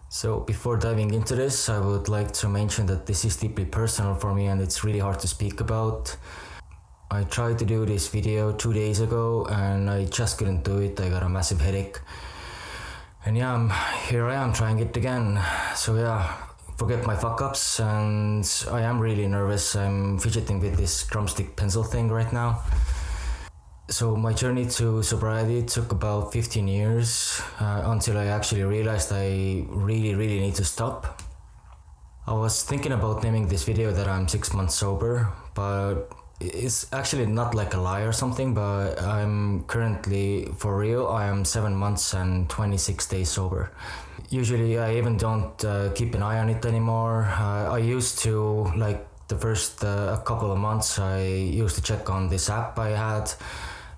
So before diving into this, I would like to mention that this is deeply personal for me and it's really hard to speak about. I tried to do this video 2 days ago and I just couldn't do it. I got a massive headache. And here I am trying it again. So forget my fuck ups, and I am really nervous. I'm fidgeting with this drumstick pencil thing right now. So my journey to sobriety took about 15 years until I actually realized I really need to stop. I was thinking about naming this video that I'm 6 months sober, but it's actually not like a lie or something, but I'm currently, for real, I am 7 months and 26 days sober. Usually I even don't keep an eye on it anymore. I used to, like the first couple of months, I used to check on this app I had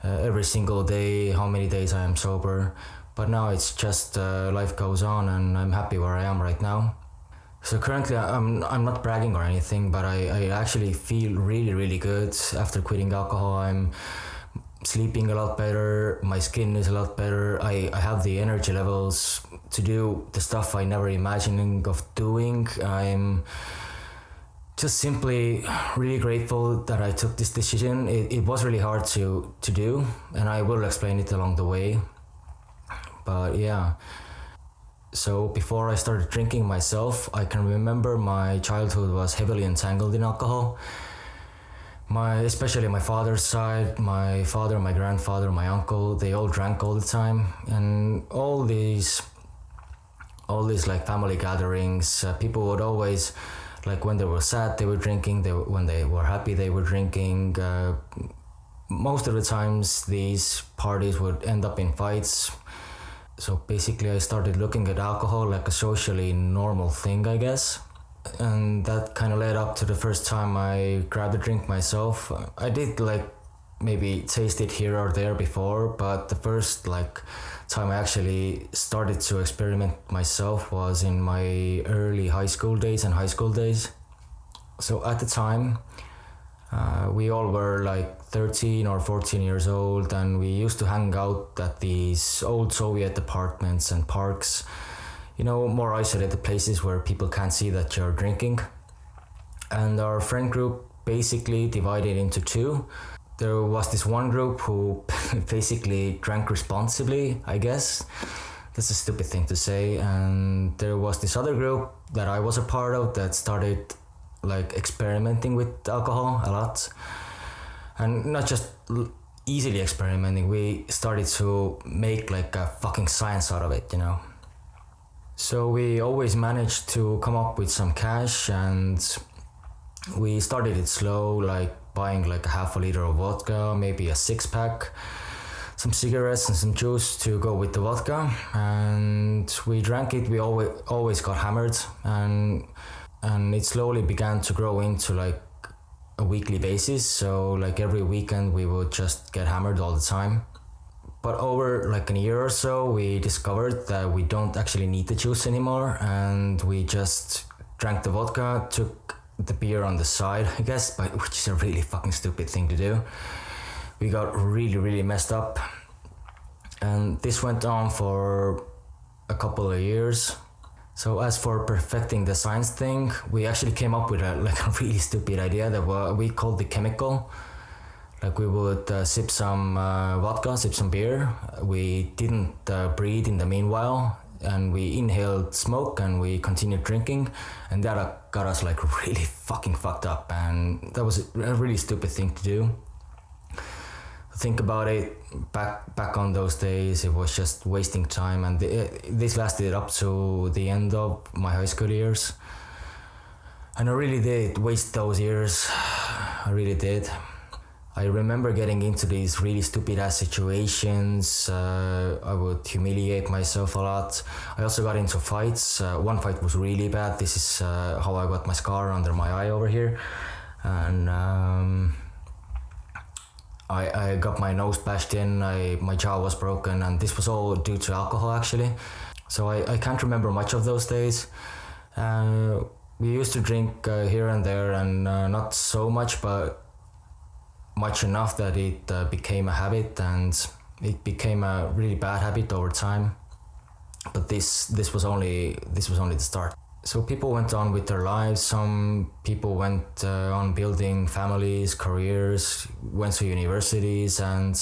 every single day, how many days I am sober. But now it's just life goes on and I'm happy where I am right now. So currently I'm not bragging or anything, but I actually feel really good after quitting alcohol. I'm sleeping a lot better, my skin is a lot better, I have the energy levels to do the stuff I never imagined of doing. I'm just simply really grateful that I took this decision. It was really hard to do, and I will explain it along the way. But yeah. So before I started drinking myself, I can remember my childhood was heavily entangled in alcohol. Especially my father's side, my father, my grandfather, my uncle, they all drank all the time. And all these like family gatherings, people would always, like when they were sad, they were drinking, when they were happy, they were drinking. Most of the times these parties would end up in fights. So basically I started looking at alcohol like a socially normal thing, I guess. And that kind of led up to the first time I grabbed a drink myself. I did like maybe taste it here or there before, but the first time I actually started to experiment myself was in my early high school days and high school days. So at the time, we all were like 13 or 14 years old, and we used to hang out at these old Soviet apartments and parks, more isolated places where people can't see that you're drinking. And our friend group basically divided into two. There was this one group who basically drank responsibly, I guess. That's a stupid thing to say. And there was this other group that I was a part of that started like experimenting with alcohol a lot. And not just easily experimenting, we started to make like a fucking science out of it, So we always managed to come up with some cash, and we started it slow, like buying like a half a liter of vodka, maybe a 6-pack, some cigarettes and some juice to go with the vodka. And we drank it, we always got hammered, and it slowly began to grow into like a weekly basis. So like every weekend we would just get hammered all the time. But over like a year or so, we discovered that we don't actually need the juice anymore, and we just drank the vodka, took the beer on the side, I guess, but which is a really fucking stupid thing to do. We got really messed up, and this went on for a couple of years. So as for perfecting the science thing, we actually came up with a really stupid idea that we called the chemical. Like we would sip some vodka, sip some beer. We didn't breathe in the meanwhile, and we inhaled smoke and we continued drinking, and that got us like really fucking fucked up, and that was a really stupid thing to do. Think about it, back on those days, it was just wasting time, and this lasted up to the end of my high school years. And I really did waste those years, I really did. I remember getting into these really stupid ass situations. I would humiliate myself a lot. I also got into fights. One fight was really bad. This is how I got my scar under my eye over here. And I got my nose bashed in, my jaw was broken, and this was all due to alcohol actually. So I can't remember much of those days. We used to drink here and there, and not so much, but much enough that it became a habit, and it became a really bad habit over time. But this was only the start. So people went on with their lives. Some people went on building families, careers, went to universities, and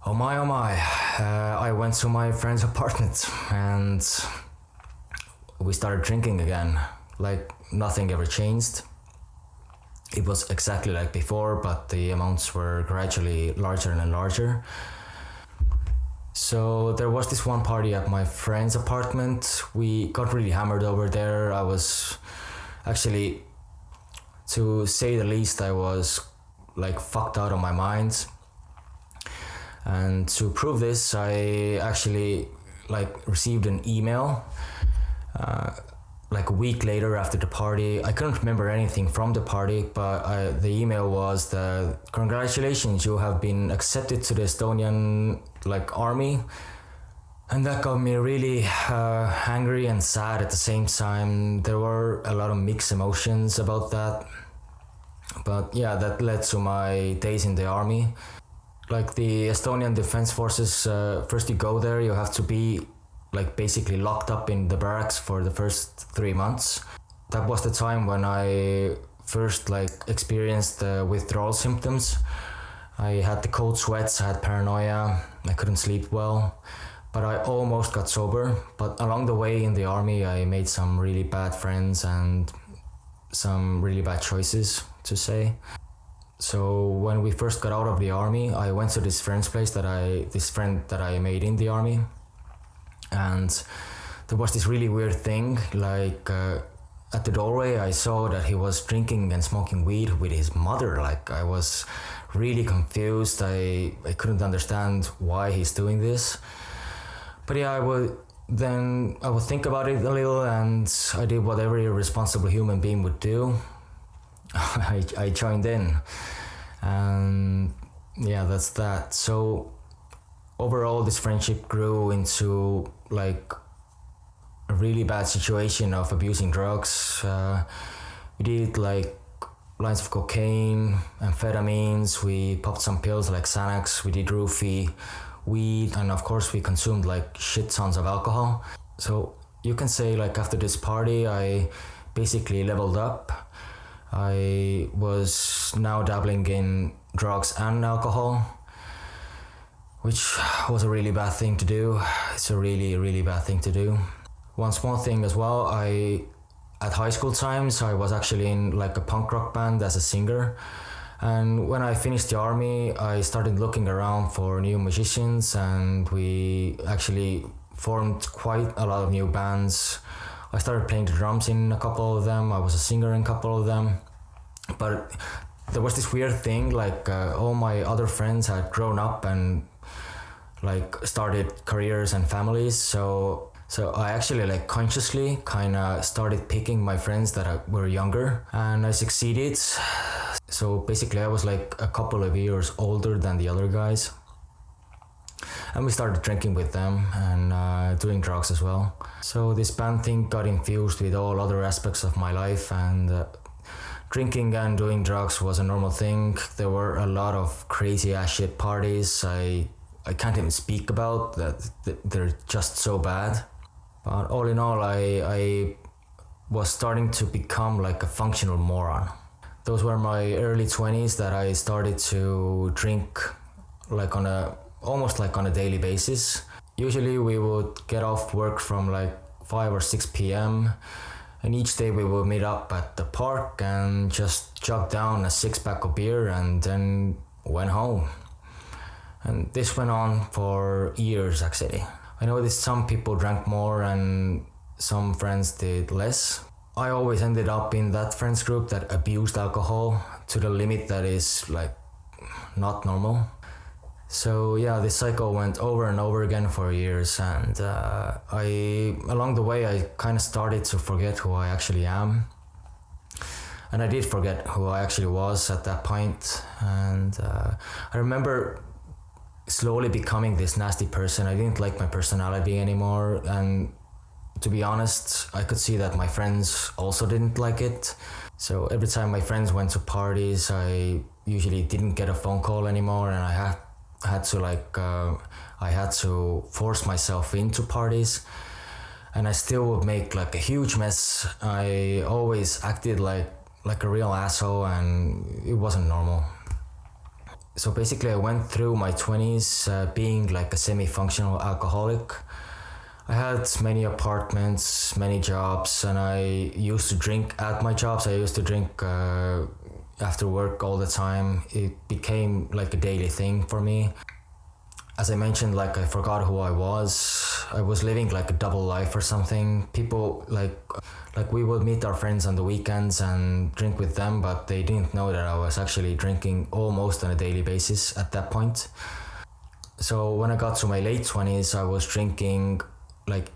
oh my, I went to my friend's apartment and we started drinking again. Like nothing ever changed. It was exactly like before, but the amounts were gradually larger and larger. So there was this one party at my friend's apartment. We got really hammered over there. I was actually, to say the least, I was like fucked out of my mind. And to prove this, I actually like received an email like a week later after the party. I couldn't remember anything from the party, but the email was that congratulations, you have been accepted to the Estonian like army. And that got me really angry and sad at the same time. There were a lot of mixed emotions about that. But yeah, that led to my days in the army. Like the Estonian Defense Forces, first you go there, you have to be like basically locked up in the barracks for the first 3 months. That was the time when I first like experienced the withdrawal symptoms. I had the cold sweats, I had paranoia, I couldn't sleep well, but I almost got sober. But along the way in the army, I made some really bad friends and some really bad choices, to say. So when we first got out of the army, I went to this friend that I made in the army. And there was this really weird thing, like at the doorway I saw that he was drinking and smoking weed with his mother. Like I was really confused. I couldn't understand why he's doing this. But yeah, I would think about it a little, and I did what every responsible human being would do. I joined in, and yeah, that's that. So overall, this friendship grew into like a really bad situation of abusing drugs. We did like lines of cocaine, amphetamines, we popped some pills like Xanax, we did roofie, weed, and of course we consumed like shit tons of alcohol. So you can say like after this party, I basically leveled up. I was now dabbling in drugs and alcohol, which was a really bad thing to do. It's a really, really bad thing to do. One small thing as well, at high school times, I was actually in like a punk rock band as a singer. And when I finished the army, I started looking around for new musicians, and we actually formed quite a lot of new bands. I started playing the drums in a couple of them. I was a singer in a couple of them. But there was this weird thing, like all my other friends had grown up and like started careers and families. So I actually like consciously kind of started picking my friends that were younger, and I succeeded. So basically I was like a couple of years older than the other guys. And we started drinking with them and doing drugs as well. So this band thing got infused with all other aspects of my life, and drinking and doing drugs was a normal thing. There were a lot of crazy ass shit parties I can't even speak about, that they're just so bad. But all in all, I was starting to become like a functional moron. Those were my early 20s that I started to drink like almost like on a daily basis. Usually we would get off work from like 5 or 6 p.m. and each day we would meet up at the park and just chug down a 6-pack of beer and then went home. And this went on for years actually. I noticed some people drank more and some friends did less. I always ended up in that friends group that abused alcohol to the limit that is like not normal. So yeah, this cycle went over and over again for years, and along the way I kind of started to forget who I actually am. And I did forget who I actually was at that point. And I remember slowly becoming this nasty person. I didn't like my personality anymore, and to be honest, I could see that my friends also didn't like it. So every time my friends went to parties, I usually didn't get a phone call anymore, and had to I had to force myself into parties, and I still would make like a huge mess. I always acted like a real asshole, and it wasn't normal. So basically I went through my 20s being like a semi-functional alcoholic. I had many apartments, many jobs, and I used to drink at my jobs. I used to drink after work all the time. It became like a daily thing for me. As I mentioned, like I forgot who I was. I was living like a double life or something. People like we would meet our friends on the weekends and drink with them, but they didn't know that I was actually drinking almost on a daily basis at that point. So when I got to my late 20s, I was drinking like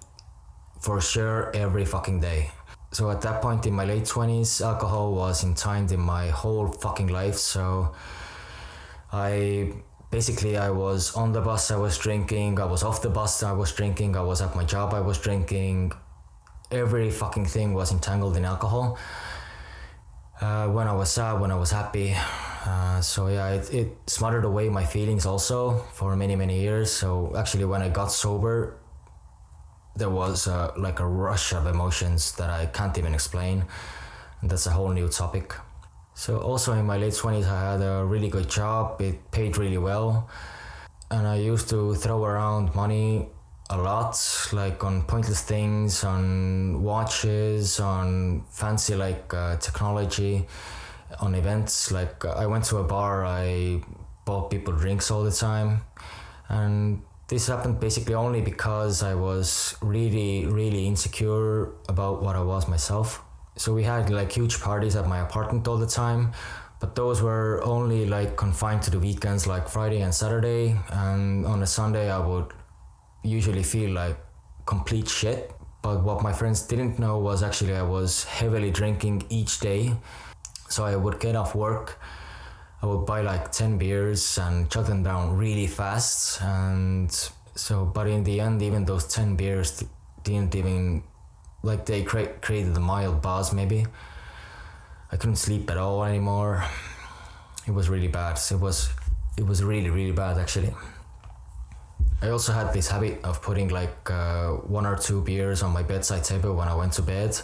for sure every fucking day. So at that point in my late 20s, alcohol was entwined in my whole fucking life. So I was on the bus, I was drinking, I was off the bus, I was drinking, I was at my job, I was drinking. Every fucking thing was entangled in alcohol. When I was sad, when I was happy. So yeah, it smothered away my feelings also for many, many years. So actually when I got sober, there was like a rush of emotions that I can't even explain. And that's a whole new topic. So also in my late 20s, I had a really good job. It paid really well. And I used to throw around money a lot, like on pointless things, on watches, on fancy technology, on events. Like I went to a bar, I bought people drinks all the time. And this happened basically only because I was really, really insecure about what I was myself. So we had like huge parties at my apartment all the time, but those were only like confined to the weekends, like Friday and Saturday. And on a Sunday I would usually feel like complete shit. But what my friends didn't know was actually I was heavily drinking each day. So I would get off work, I would buy like 10 beers and chug them down really fast. And so, but in the end, even those 10 beers didn't even, like they created a mild buzz maybe. I couldn't sleep at all anymore. It was really bad. It was really, really bad actually. I also had this habit of putting like 1 or 2 beers on my bedside table when I went to bed,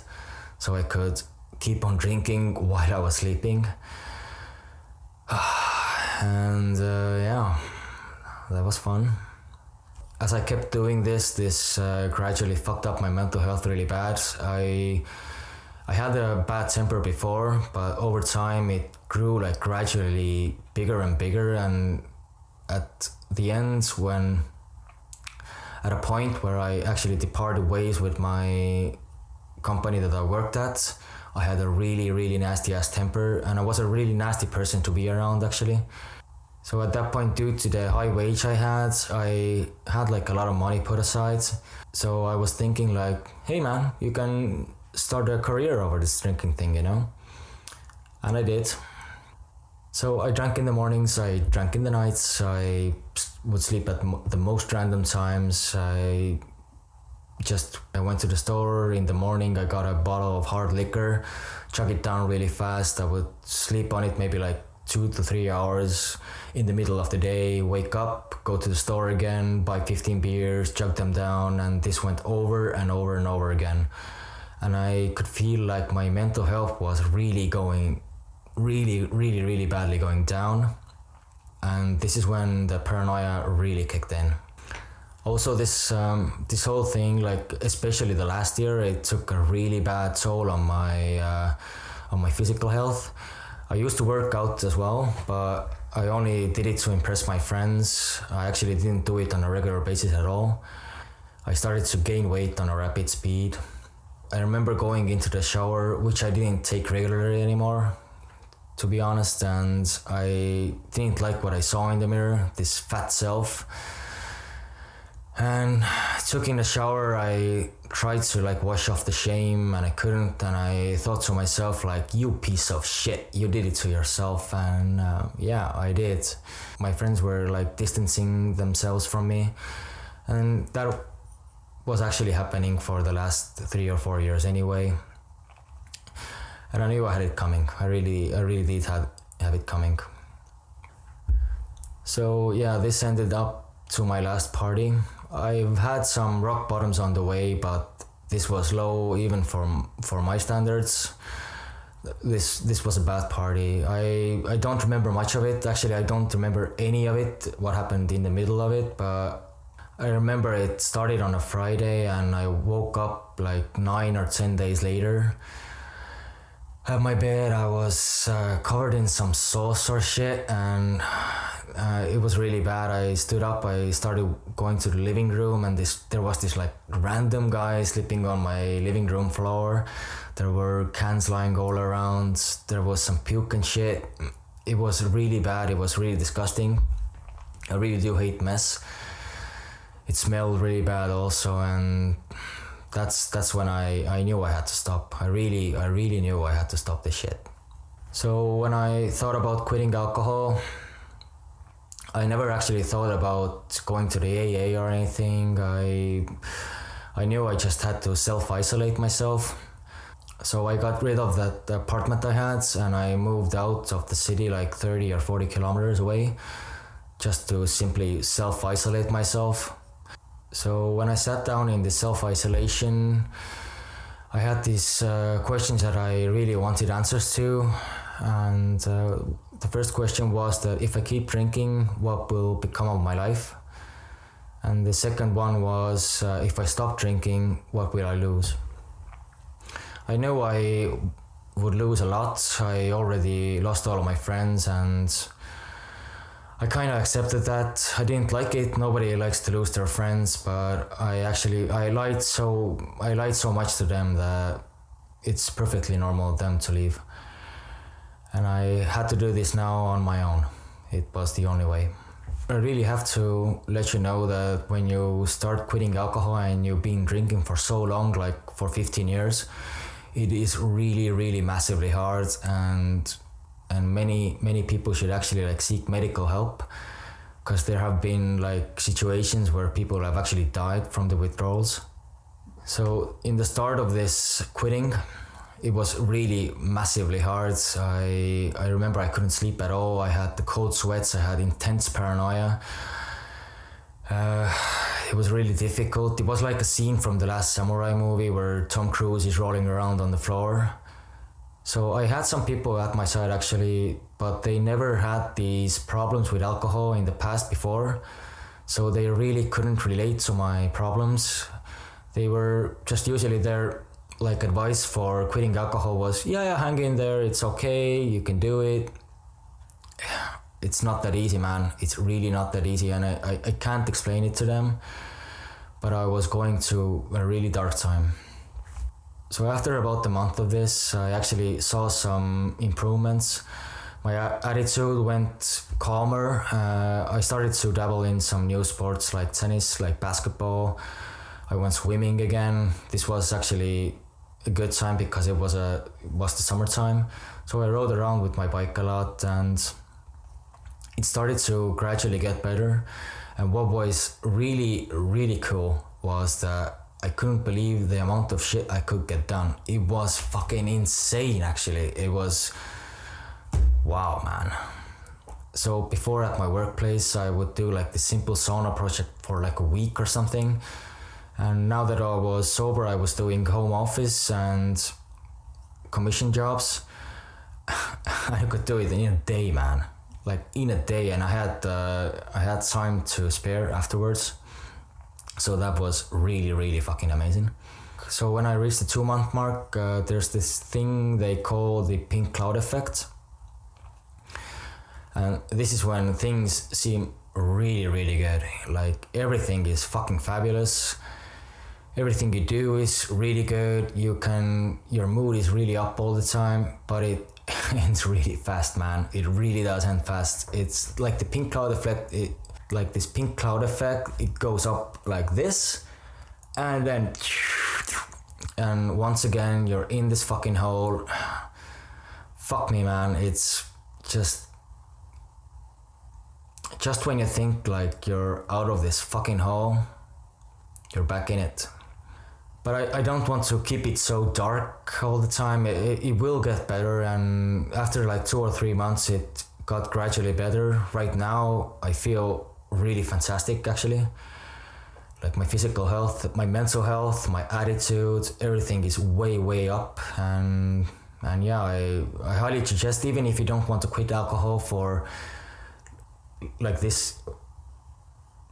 so I could keep on drinking while I was sleeping. And yeah, that was fun. As I kept doing this gradually fucked up my mental health really bad. I had a bad temper before, but over time it grew like gradually bigger and bigger. And at the end, at a point where I actually departed ways with my company that I worked at, I had a really, really nasty ass temper, and I was a really nasty person to be around actually. So at that point, due to the high wage I had like a lot of money put aside. So I was thinking like, hey man, you can start a career over this drinking thing, you know? And I did. So I drank in the mornings, I drank in the nights, I would sleep at the most random times. I went to the store in the morning, I got a bottle of hard liquor, chug it down really fast. I would sleep on it maybe like 2 to 3 hours in the middle of the day, wake up, go to the store again, buy 15 beers, chug them down, and this went over and over and over again. And I could feel like my mental health was really going really, really, really badly going down. And this is when the paranoia really kicked in. Also this whole thing, like especially the last year, it took a really bad toll on my physical health. I used to work out as well, but I only did it to impress my friends. I actually didn't do it on a regular basis at all. I started to gain weight on a rapid speed. I remember going into the shower, which I didn't take regularly anymore, to be honest, and I didn't like what I saw in the mirror, this fat self. And took in the shower, I tried to like wash off the shame, and I couldn't. And I thought to myself like, you piece of shit, you did it to yourself. And yeah, I did. My friends were like distancing themselves from me, and that was actually happening for the last 3 or 4 years anyway. And I knew I had it coming. I really did have it coming. So yeah, this ended up to my last party. I've had some rock bottoms on the way, but this was low even for my standards. This was a bad party. I don't remember much of it. Actually, I don't remember any of it, what happened in the middle of it, but I remember it started on a Friday and I woke up like 9 or 10 days later. At my bed, I was covered in some sauce or shit, and it was really bad. I stood up, I started going to the living room, and there was this like random guy sleeping on my living room floor. There were cans lying all around. There was some puke and shit. It was really bad. It was really disgusting. I really do hate mess. It smelled really bad also, and that's when I knew I had to stop. I really knew I had to stop this shit. So when I thought about quitting alcohol, I never actually thought about going to the AA or anything. I knew I just had to self-isolate myself. So I got rid of that apartment I had and I moved out of the city like 30 or 40 kilometers away just to simply self-isolate myself. So when I sat down in the self-isolation, I had these questions that I really wanted answers to. And the first question was that if I keep drinking, what will become of my life? And the second one was if I stop drinking, what will I lose? I knew I would lose a lot. I already lost all of my friends and I kind of accepted that. I didn't like it. Nobody likes to lose their friends, but I lied so much to them that it's perfectly normal of them to leave. And I had to do this now on my own. It was the only way. I really have to let you know that when you start quitting alcohol and you've been drinking for so long, like for 15 years, it is really, really massively hard, and many people should actually like seek medical help, because there have been like situations where people have actually died from the withdrawals. So in the start of this quitting, it was really massively hard. I remember I couldn't sleep at all. I had the cold sweats. I had intense paranoia. It was really difficult. It was like a scene from the Last Samurai movie where Tom Cruise is rolling around on the floor. So I had some people at my side actually, but they never had these problems with alcohol in the past before. So they really couldn't relate to my problems. They were just usually there, like advice for quitting alcohol was, yeah, hang in there, it's okay, you can do it. It's not that easy, man. It's really not that easy, and I can't explain it to them, but I was going through a really dark time. So after about a month of this, I actually saw some improvements. My attitude went calmer. I started to dabble in some new sports like tennis, like basketball. I went swimming again. This was actually a good time because it was the summertime. So I rode around with my bike a lot and it started to gradually get better. And what was really, really cool was that I couldn't believe the amount of shit I could get done. It was fucking insane, actually. It was, wow, man. So before at my workplace, I would do like the simple sauna project for like a week or something. And now that I was sober, I was doing home office and commission jobs. I could do it in a day, man. Like in a day, and I had time to spare afterwards. So that was really, really fucking amazing. So when I reached the 2-month mark, there's this thing they call the pink cloud effect. And this is when things seem really, really good. Like everything is fucking fabulous. Everything you do is really good. Your mood is really up all the time, but it ends really fast, man. It really does end fast. It's like the pink cloud effect. Like this pink cloud effect, it goes up like this, and then, and once again, you're in this fucking hole. Fuck me, man. It's just when you think like you're out of this fucking hole, you're back in it. But I don't want to keep it so dark all the time. It will get better, and after like 2 or 3 months, it got gradually better. Right now I feel really fantastic actually. Like my physical health, my mental health, my attitude, everything is way up. And yeah, I highly suggest, even if you don't want to quit alcohol for like this,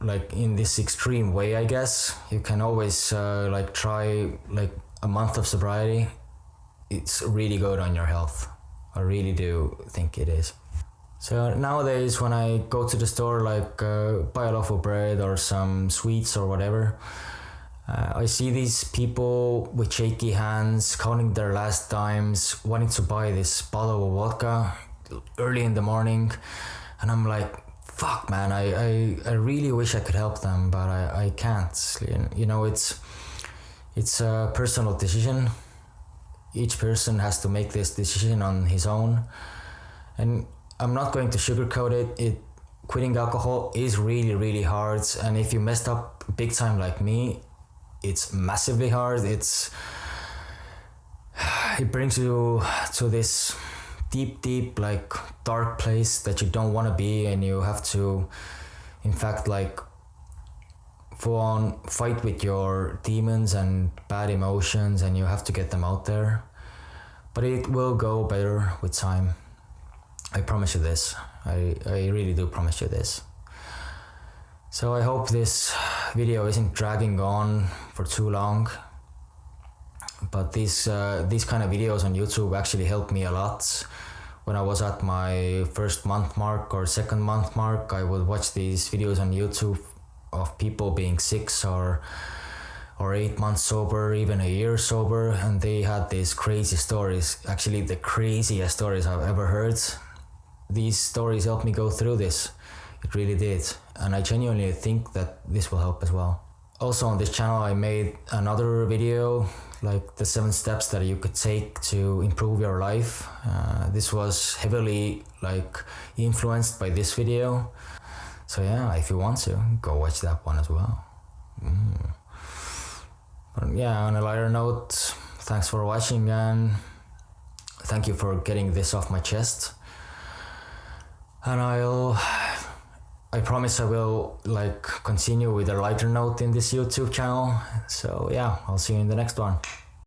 like in this extreme way, I guess, you can always like try like a month of sobriety. It's really good on your health. I really do think it is. So nowadays when I go to the store, like buy a loaf of bread or some sweets or whatever, I see these people with shaky hands counting their last dimes, wanting to buy this bottle of vodka early in the morning, and I'm like, fuck man, I really wish I could help them, but I can't. You know, it's a personal decision. Each person has to make this decision on his own, and I'm not going to sugarcoat it. Quitting alcohol is really hard, and if you messed up big time like me, it's massively hard. It brings you to this deep like dark place that you don't want to be, and you have to, in fact, like full on fight with your demons and bad emotions, and you have to get them out there. But it will go better with time. I promise you this. I really do promise you this. So I hope this video isn't dragging on for too long. But these kind of videos on YouTube actually helped me a lot. When I was at my first month mark or second month mark, I would watch these videos on YouTube of people being 6 or 8 months sober, even a year sober, and they had these crazy stories. Actually, the craziest stories I've ever heard. These stories helped me go through this. It really did. And I genuinely think that this will help as well. Also on this channel I made another video, like the 7 steps that you could take to improve your life. This was heavily like influenced by this video. So yeah, if you want to, go watch that one as well. But yeah, on a lighter note, thanks for watching, and thank you for getting this off my chest. And I promise I will like continue with a lighter note in this YouTube channel. So yeah, I'll see you in the next one.